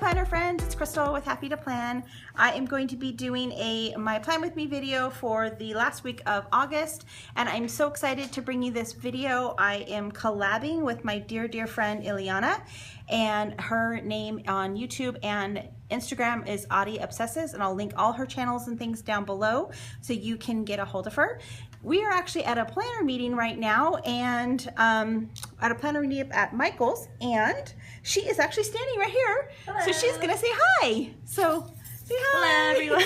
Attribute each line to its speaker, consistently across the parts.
Speaker 1: planner friends, it's Crystal with Happy to Plan. I am going to be doing my Plan With Me video for the last week of August, and I'm so excited to bring you this video. I am collabing with my dear friend Illianna, and her name on YouTube and Instagram is Oddeeii Obsesses, and I'll link all her channels and things down below so you can get a hold of her. We are actually at a planner meeting right now, and at a planner meeting at Michael's, and she is actually standing right here. Hello. So she's gonna say hi. So say hi. Hello,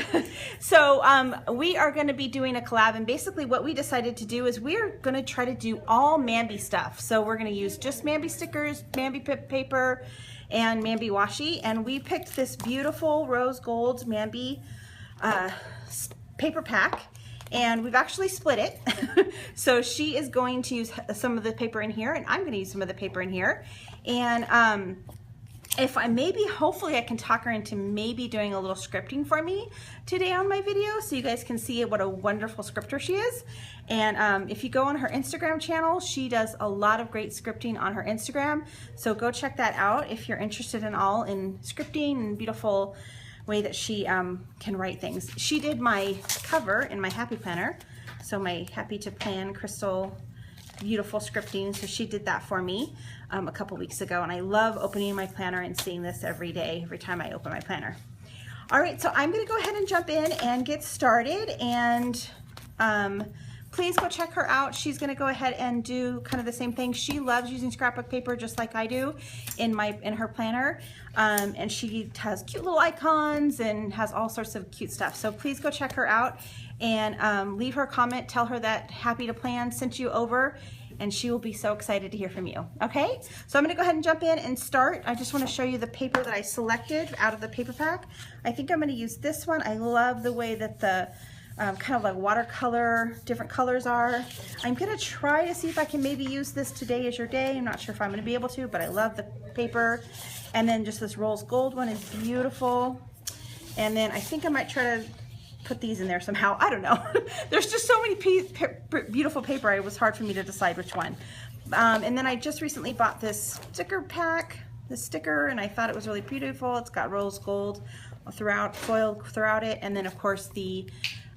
Speaker 1: everyone. So we are gonna be doing a collab, and basically what we decided to do is we're gonna try to do all MAMBI stuff. So we're gonna use just MAMBI stickers, MAMBI paper, and MAMBI washi, and we picked this beautiful rose gold MAMBI paper pack. And we've actually split it. So she is going to use some of the paper in here, and I'm going to use some of the paper in here. And if I hopefully I can talk her into maybe doing a little scripting for me today on my video, so you guys can see what a wonderful scripter she is. And if you go on her Instagram channel, she does a lot of great scripting on her Instagram. So go check that out if you're interested in scripting and beautiful way that she can write things. She did my cover in my Happy Planner, so my Happy to Plan Crystal beautiful scripting, so she did that for me a couple weeks ago, and I love opening my planner and seeing this every day, every time I open my planner. All right, so I'm gonna go ahead and jump in and get started, and please go check her out. She's gonna go ahead and do kind of the same thing. She loves using scrapbook paper just like I do in her planner. And she has cute little icons and has all sorts of cute stuff. So please go check her out and leave her a comment. Tell her that Happy to Plan sent you over, and she will be so excited to hear from you. Okay, so I'm gonna go ahead and jump in and start. I just wanna show you the paper that I selected out of the paper pack. I think I'm gonna use this one. I love the way that the kind of like watercolor, different colors are. I'm gonna try to see if I can maybe use this Today Is Your Day. I'm not sure if I'm gonna be able to, but I love the paper. And then just this rose gold one is beautiful. And then I think I might try to put these in there somehow. I don't know. There's just so many beautiful paper, it was hard for me to decide which one. And then I just recently bought this sticker pack, this sticker, and I thought it was really beautiful. It's got rose gold foiled throughout it. And then of course the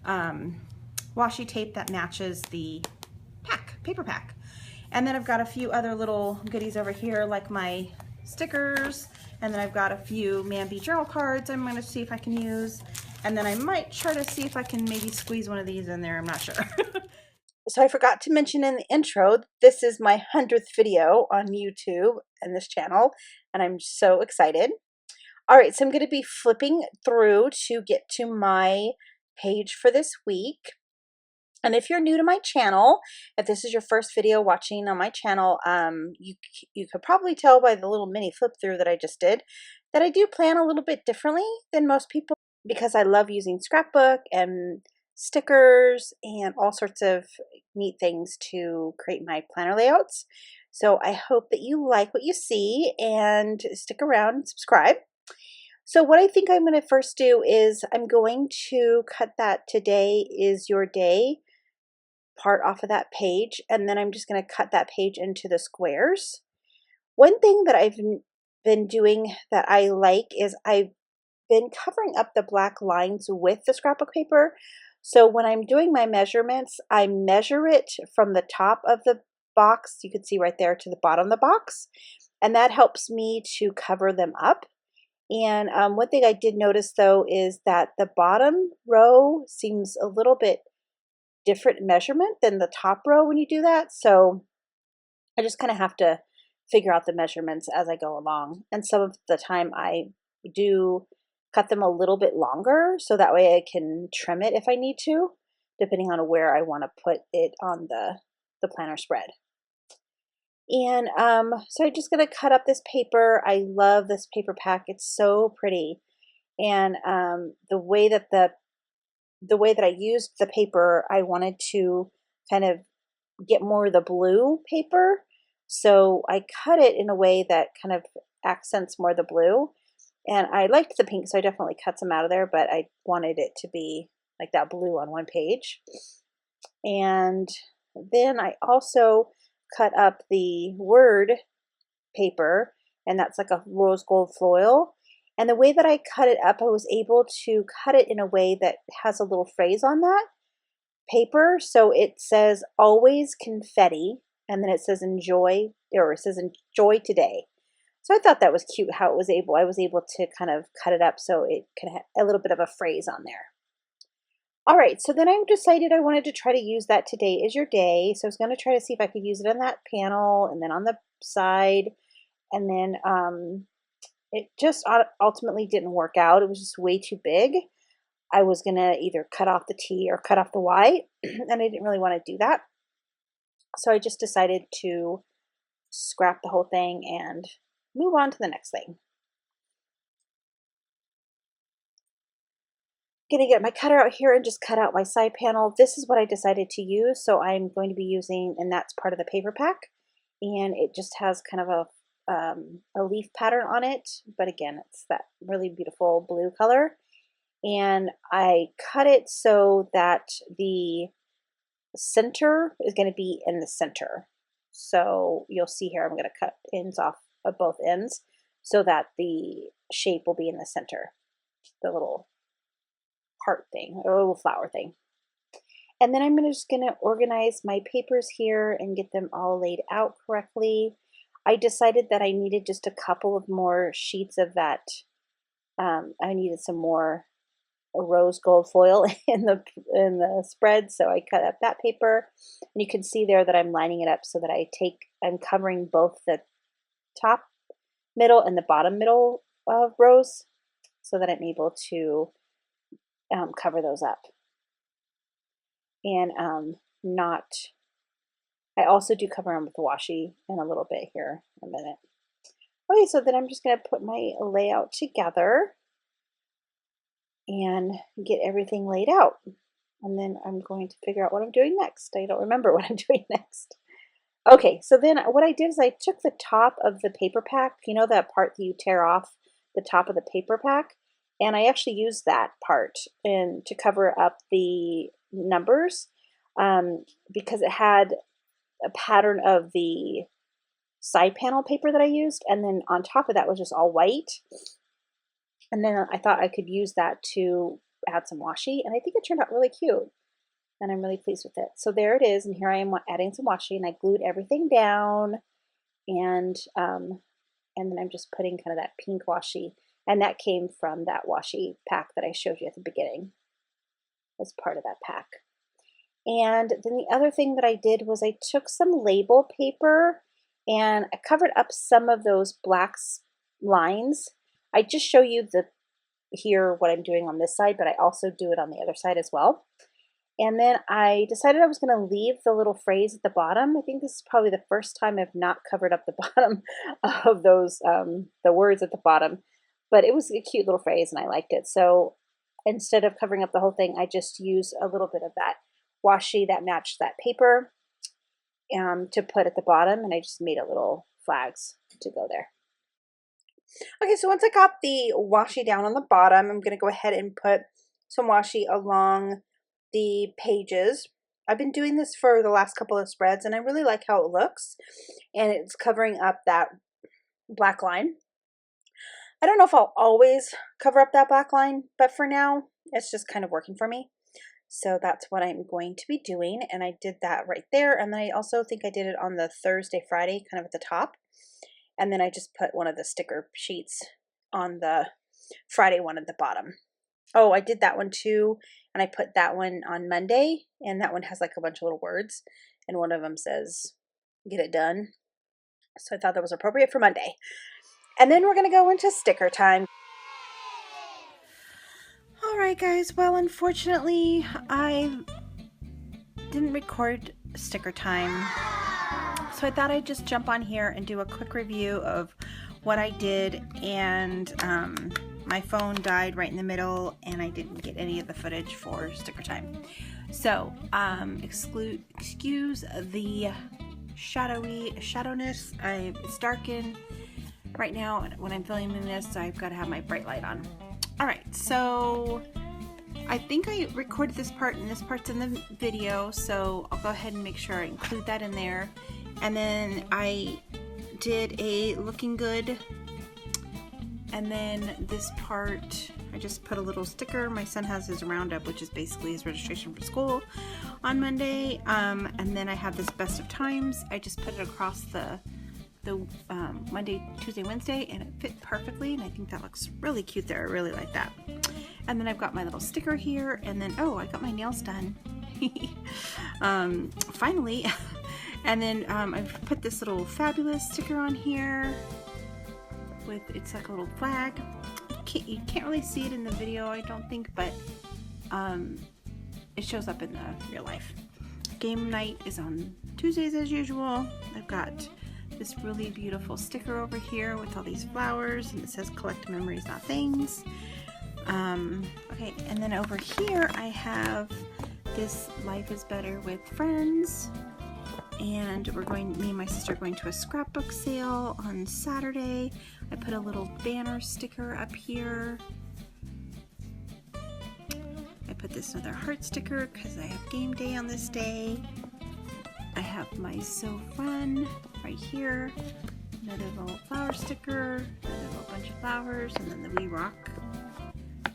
Speaker 1: washi tape that matches the paper pack. And then I've got a few other little goodies over here, like my stickers, and then I've got a few MAMBI journal cards I'm going to see if I can use, and then I might try to see if I can maybe squeeze one of these in there. I'm not sure. So I forgot to mention in the intro, this is my 100th video on YouTube and this channel, and I'm so excited. All right, so I'm going to be flipping through to get to my page for this week. And if you're new to my channel, if this is your first video watching on my channel, you could probably tell by the little mini flip through that I just did that I do plan a little bit differently than most people, because I love using scrapbook and stickers and all sorts of neat things to create my planner layouts. So I hope that you like what you see and stick around and subscribe. So what I think I'm going to first do is I'm going to cut that Today Is Your Day part off of that page, and then I'm just going to cut that page into the squares. One thing that I've been doing that I like is I've been covering up the black lines with the scrapbook paper. So when I'm doing my measurements, I measure it from the top of the box, you can see right there, to the bottom of the box, and that helps me to cover them up. And one thing I did notice though is that the bottom row seems a little bit different measurement than the top row when you do that. So I just kind of have to figure out the measurements as I go along. And some of the time I do cut them a little bit longer, so that way I can trim it if I need to, depending on where I want to put it on the planner spread. And so I'm just going to cut up this paper. I love this paper pack. It's so pretty. And the way that I used the paper, I wanted to kind of get more of the blue paper. So I cut it in a way that kind of accents more the blue. And I liked the pink, so I definitely cut some out of there, but I wanted it to be like that blue on one page. And then I also cut up the word paper, and that's like a rose gold foil. And the way that I cut it up, I was able to cut it in a way that has a little phrase on that paper. So it says always confetti, and then it says enjoy, or it says enjoy today. So I thought that was cute how I was able to kind of cut it up so it could have a little bit of a phrase on there. All right, so then I decided I wanted to try to use that today is your day. So I was going to try to see if I could use it on that panel and then on the side. And then it just ultimately didn't work out. It was just way too big. I was going to either cut off the T or cut off the Y, and I didn't really want to do that. So I just decided to scrap the whole thing and move on to the next thing. Gonna get my cutter out here and just cut out my side panel. This is what I decided to use, so I'm going to be using, and that's part of the paper pack, and it just has kind of a leaf pattern on it, but again, it's that really beautiful blue color. And I cut it so that the center is going to be in the center. So you'll see here I'm going to cut ends off of both ends so that the shape will be in the center, the little heart thing, or a little flower thing. And then I'm just going to organize my papers here and get them all laid out correctly. I decided that I needed just a couple of more sheets of that. I needed some more rose gold foil in the spread, so I cut up that paper, and you can see there that I'm lining it up so that I'm covering both the top middle and the bottom middle of rose so that I'm able to cover those up. And I also do cover them with washi in a little bit here in a minute. Okay, so then I'm just going to put my layout together and get everything laid out. And then I'm going to figure out what I'm doing next. I don't remember what I'm doing next. Okay, so then what I did is I took the top of the paper pack, you know that part that you tear off the top of the paper pack, and I actually used that part to cover up the numbers because it had a pattern of the side panel paper that I used, and then on top of that was just all white. And then I thought I could use that to add some washi, and I think it turned out really cute, and I'm really pleased with it. So there it is, and here I am adding some washi, and I glued everything down, and then I'm just putting kind of that pink washi, and that came from that washi pack that I showed you at the beginning as part of that pack. And then the other thing that I did was I took some label paper and I covered up some of those black lines. I just show you here what I'm doing on this side, but I also do it on the other side as well. And then I decided I was going to leave the little phrase at the bottom. I think this is probably the first time I've not covered up the bottom of those, the words at the bottom, but it was a cute little phrase and I liked it. So instead of covering up the whole thing, I just used a little bit of that washi that matched that paper to put at the bottom, and I just made a little flags to go there. Okay, so once I got the washi down on the bottom, I'm going to go ahead and put some washi along the pages. I've been doing this for the last couple of spreads, and I really like how it looks, and it's covering up that black line. I don't know if I'll always cover up that black line, but for now, it's just kind of working for me. So that's what I'm going to be doing, and I did that right there, and then I also think I did it on the Thursday, Friday, kind of at the top, and then I just put one of the sticker sheets on the Friday one at the bottom. Oh, I did that one too, and I put that one on Monday, and that one has like a bunch of little words, and one of them says, get it done. So I thought that was appropriate for Monday. And then we're going to go into sticker time. Alright guys, well unfortunately I didn't record sticker time, so I thought I'd just jump on here and do a quick review of what I did, and my phone died right in the middle and I didn't get any of the footage for sticker time. So excuse the shadowness. It's darkened right now when I'm filming this, so I've got to have my bright light on. Alright, so I think I recorded this part, and this part's in the video, so I'll go ahead and make sure I include that in there. And then I did a looking good And then this part, I just put a little sticker. My son has his roundup, which is basically his registration for school on Monday. And then I have this best of times. I just put it across the Monday, Tuesday, Wednesday, and it fit perfectly. And I think that looks really cute there. I really like that. And then I've got my little sticker here. And then, oh, I got my nails done. Finally. And then I've put this little fabulous sticker on here. With, it's like a little flag. You can't really see it in the video, I don't think, but it shows up in the real life. Game night is on Tuesdays as usual. I've got this really beautiful sticker over here with all these flowers, and it says collect memories, not things. Okay, and then over here I have this Life is Better with Friends. And me and my sister are going to a scrapbook sale on Saturday. I put a little banner sticker up here. I put this another heart sticker because I have game day on this day. I have my So Fun right here. Another little flower sticker, another little bunch of flowers, and then the We Rock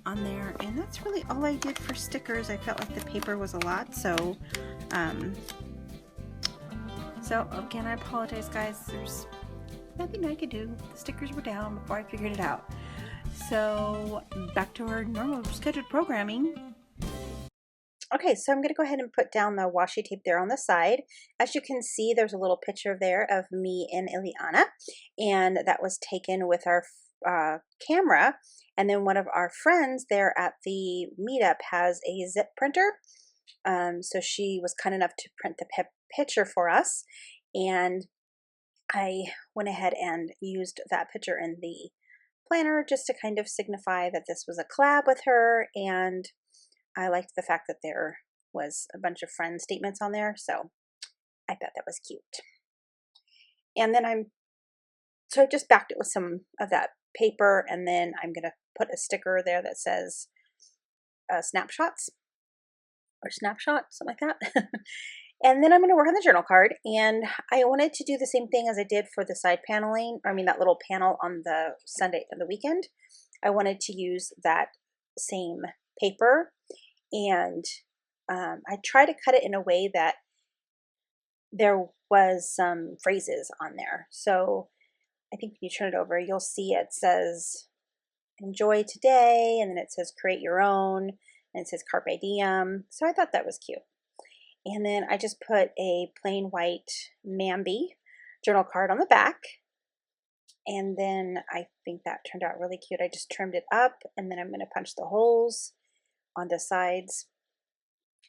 Speaker 1: on there. And that's really all I did for stickers. I felt like the paper was a lot, so again, I apologize, guys. There's nothing I could do. The stickers were down before I figured it out. So back to our normal scheduled programming. Okay, so I'm going to go ahead and put down the washi tape there on the side. As you can see, there's a little picture there of me and Illianna, and that was taken with our camera. And then one of our friends there at the meetup has a zip printer. So she was kind enough to print the picture for us, and I went ahead and used that picture in the planner just to kind of signify that this was a collab with her, and I liked the fact that there was a bunch of friend statements on there, so I thought that was cute. And then I just backed it with some of that paper, and then I'm going to put a sticker there that says snapshots, or snapshot, something like that. And then I'm going to work on the journal card, and I wanted to do the same thing as I did for the side paneling, I mean that little panel on the Sunday of the weekend. I wanted to use that same paper, and I try to cut it in a way that there was some phrases on there. So I think when you turn it over, you'll see it says enjoy today, and then it says create your own, and it says carpe diem. So I thought that was cute. And then I just put a plain white MAMBI journal card on the back. And then I think that turned out really cute. I just trimmed it up, and then I'm going to punch the holes on the sides.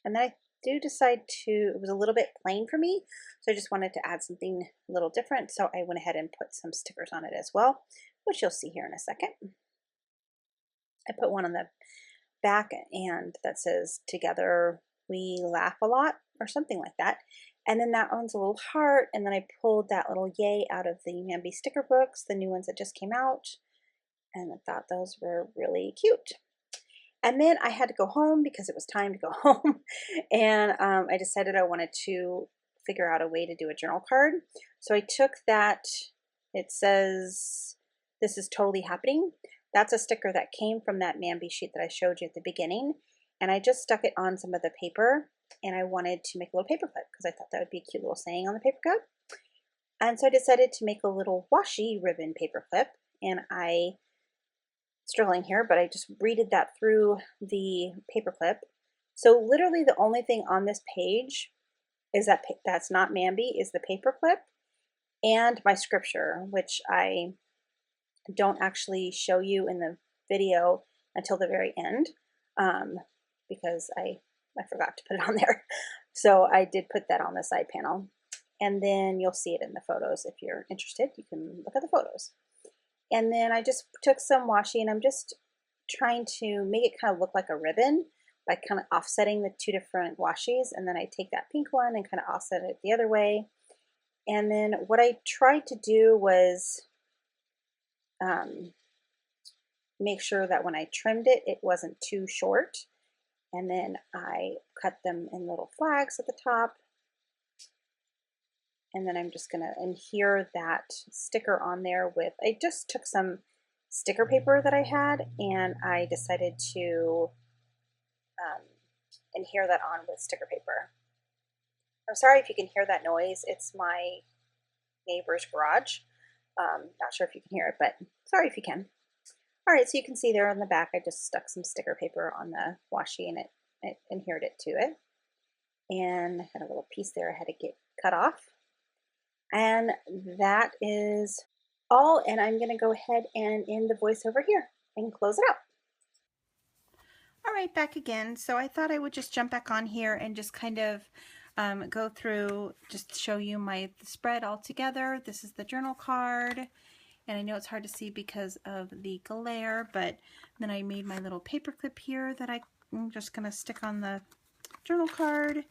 Speaker 1: And then I do decide it was a little bit plain for me, so I just wanted to add something a little different. So I went ahead and put some stickers on it as well, which you'll see here in a second. I put one on the back, and that says together we laugh a lot, or something like that. And then that one's a little heart, and then I pulled that little yay out of the MAMBI sticker books, the new ones that just came out, and I thought those were really cute. And then I had to go home because it was time to go home, and I decided I wanted to figure out a way to do a journal card. So I took that, it says this is totally happening. That's a sticker that came from that MAMBI sheet that I showed you at the beginning. And I just stuck it on some of the paper, and I wanted to make a little paper clip because I thought that would be a cute little saying on the paper clip. And so I decided to make a little washi ribbon paper clip, and I, struggling here, but I just readed that through the paper clip. So literally the only thing on this page is that's not MAMBI is the paper clip and my scripture, which I don't actually show you in the video until the very end. Because I forgot to put it on there. So I did put that on the side panel. And then you'll see it in the photos. If you're interested, you can look at the photos. And then I just took some washi, and I'm just trying to make it kind of look like a ribbon by kind of offsetting the two different washis. And then I take that pink one and kind of offset it the other way. And then what I tried to do was make sure that when I trimmed it, it wasn't too short. And then I cut them in little flags at the top. And then I'm just going to adhere that sticker on there with, I just took some sticker paper that I had, and I decided to adhere that on with sticker paper. I'm sorry if you can hear that noise. It's my neighbor's garage. Not sure if you can hear it, but sorry if you can. All right, so you can see there on the back, I just stuck some sticker paper on the washi, and it adhered it to it. And I had a little piece there I had to get cut off. And that is all, and I'm gonna go ahead and end the voiceover here and close it out. All right, back again. So I thought I would just jump back on here and just kind of go through, just show you my spread all together. This is the journal card, and I know it's hard to see because of the glare, but then I made my little paper clip here that I'm just gonna stick on the journal card.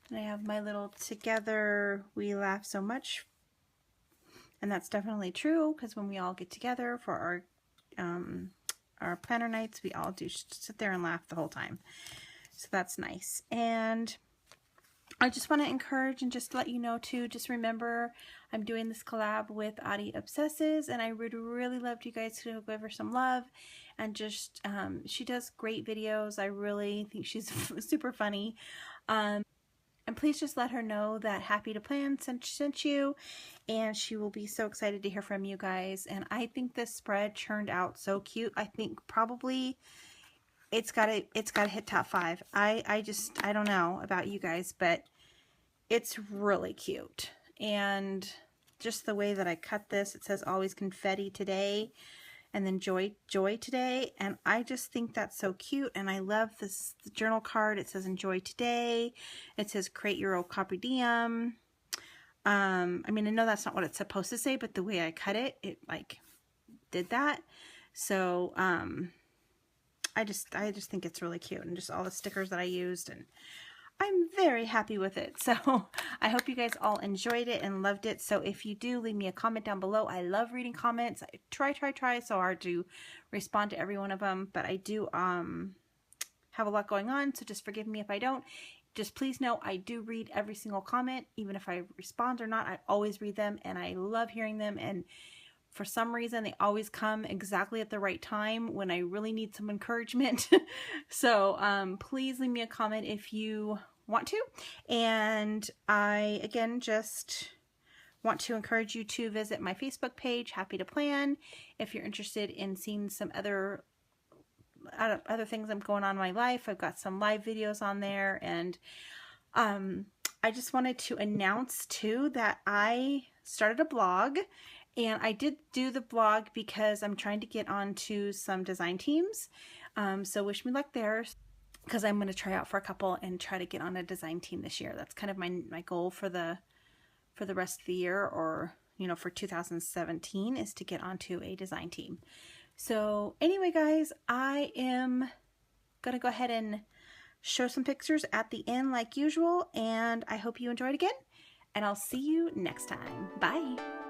Speaker 1: And I have my little together, we laugh so much. And that's definitely true, because when we all get together for our planner nights, we all do sit there and laugh the whole time. So that's nice. And I just want to encourage and just let you know too, just remember I'm doing this collab with Oddeeii Obsesses, and I would really love you guys to give her some love. And just, she does great videos. I really think she's super funny. And please just let her know that Happy to Plan sent you, and she will be so excited to hear from you guys. And I think this spread turned out so cute. I think probably it's gotta hit top 5. I don't know about you guys, but it's really cute. And just the way that I cut this, it says always confetti today, and then joy today, and I just think that's so cute. And I love this journal card. It says enjoy today. It says create your own carpe diem. I mean, I know that's not what it's supposed to say, but the way I cut it, it like did that. So I just think it's really cute, and just all the stickers that I used, and I'm very happy with it. So I hope you guys all enjoyed it and loved it. So if you do, leave me a comment down below. I love reading comments. I try so hard to respond to every one of them, but I do have a lot going on, so just forgive me if I don't. Just please know I do read every single comment, even if I respond or not. I always read them, and I love hearing them, and for some reason they always come exactly at the right time when I really need some encouragement. So please leave me a comment if you want to. And I again just want to encourage you to visit my Facebook page, Happy to Plan, if you're interested in seeing some other things I'm going on in my life. I've got some live videos on there. And I just wanted to announce too that I started a blog. And I did do the blog because I'm trying to get onto some design teams. So wish me luck there, because I'm going to try out for a couple and try to get on a design team this year. That's kind of my goal for the rest of the year, or, you know, for 2017, is to get onto a design team. So anyway, guys, I am going to go ahead and show some pictures at the end like usual. And I hope you enjoyed again. And I'll see you next time. Bye.